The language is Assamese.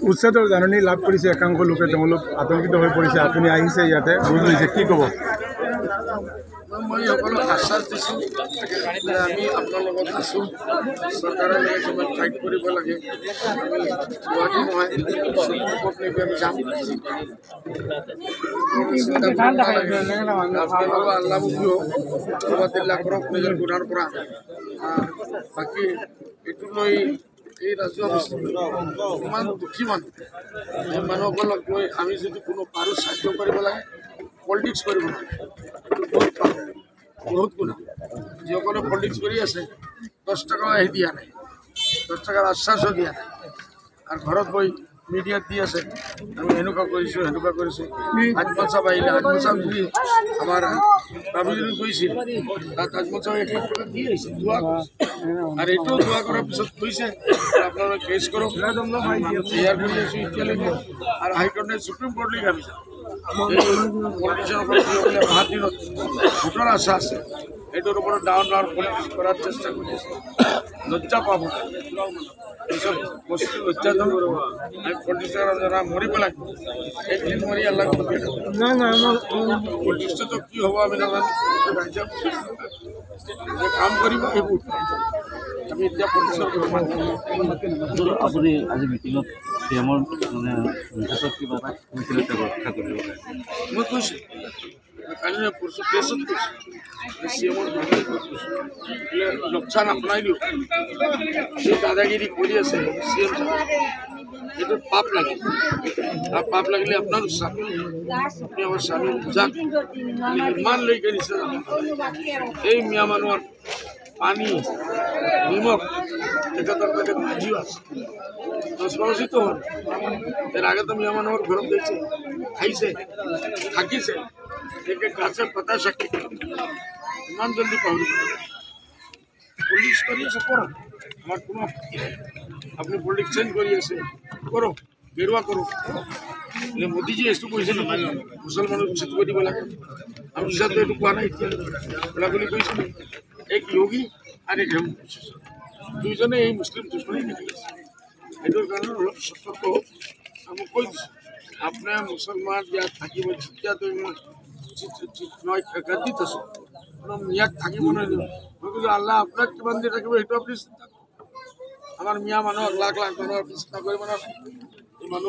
উচ্ছেদৰ জাননী লাভ কৰিছে একাংশ লোকে তেওঁলোক আতংকিত হৈ পৰিছে আপুনি আহিছে ইয়াতে বুজ লৈছে কি ক'ব মই সকলোক আশ্বাস দিছোঁ যে আমি আপোনাৰ লগত আছোঁ চৰকাৰৰ লগত যিমান ফাইট কৰিব লাগে আমি গুৱাহাটী নহয় আমি যাম আপোনালোকৰ আল্লাহ মুখী হওক আল্লাহ কৰক নিজৰ গুণাৰ পৰা বাকী এইটো লৈ এই ৰাজহুৱা বস্তু ইমান দুখী মানুহ এই মানুহসকলক লৈ আমি যদি কোনো পাৰোঁ সাহায্য কৰিব লাগে পলিটিক্স কৰিব লাগে বহুত গুণা যিসকলে পলিটিক্স কৰি আছে 10 টকাও আহি দিয়া নাই 10 টকাৰ আশ্বাসও দিয়া নাই আৰু ঘৰত গৈ মিডিয়াত দি আছে আমি এনেকুৱা কৰিছোঁ আজমল চাহাব আহিলে আজমল চাহাব যদি আমাৰ বাবুজনী গৈছিল তাত আজমল চাহাব 1 লাখ টকা দি আহিছে দোৱা আৰু এইটো দোৱা কৰাৰ পিছত কৈছে আপোনালোকে কেছ কৰক ইয়াৰ কৰি আছোঁ এতিয়ালৈকে আৰু হাইকোৰ্টে সুপ্ৰিম কোৰ্টলৈ ভাবিছে পলিটিচিয়ানসকলে অহা দিনত ভোটৰ আশা আছে এইটোৰ ওপৰত ডাঙৰ পলিটিক্স কৰাৰ চেষ্টা কৰি আছে লজ্জা পাব এইসব বস্তু লজ্জাজন পলিটিচিয়ানরা মরিব লাগবে একদিন মরি আল্লাহ না না আমার পলিটিক্সটা তো কি হব আমি নাজানো রাজ্য যে কাম কৰিব এইবোৰ আমি এতিয়া পলিটিক্সৰ আপুনি আজি মিটিঙত চিএমৰ মানে ক্ষেত্ৰত কিবা এটা কৈছিলে ৰক্ষা কৰিব মই কৈছোঁ কালি প্ৰেছত কৈছোঁ চিএমৰ লোকচান আপোনাই দিওঁ যি দাদাগিৰি কৰি আছে চিএম এইটো পাপ লাগে আৰু পাপ লাগিলে আপোনাৰ স্বামী আপুনি আমাৰ স্বামী বুজাক ইমান লৈকে নিছে এই মিয়া মানুহৰ পানী নিমখ তেখেতৰ পেটে ভাজিও আছে 10 বছৰ তো হ'ল এৰ আগে তো মিয়া মানুহৰ ঘৰত গৈছে খাইছে থাকিছে একে কাছে পতা শক্তি ইমান জলদি পাহৰি পুলিচ কৰি আছে কৰক আমাৰ কোনো আপনি পলিটিক্স চেঞ্জ কৰি আছে কৰক গেৰুৱা কৰক মোদীজি এইটো কৈছে নহয় মুছলমানক উচিত কৰি দিব লাগে আমি হিচাপে এইটো কোৱা নাই এতিয়া বুলি কৈছে এক যোগী আৰু এক দুইজনে এই মুছলিম দুশ্মনী দেখি আছে এইটোৰ কাৰণে অলপ সতৰ্ক হওক আমি কৈ দিছোঁ আপোনাৰ মুছলমান ইয়াত থাকিব যেতিয়া মই গাদ্দিত আছোঁ ইয়াত থাকিব নোৱাৰিব মই কৈছোঁ আল্লাহ আপোনাক কিমান দিন থাকিব সেইটো আপুনি চিন্তা কৰক আমাৰ মিয়া মানুহক লাখ লাখ মানুহৰ চিন্তা কৰিব নালাগে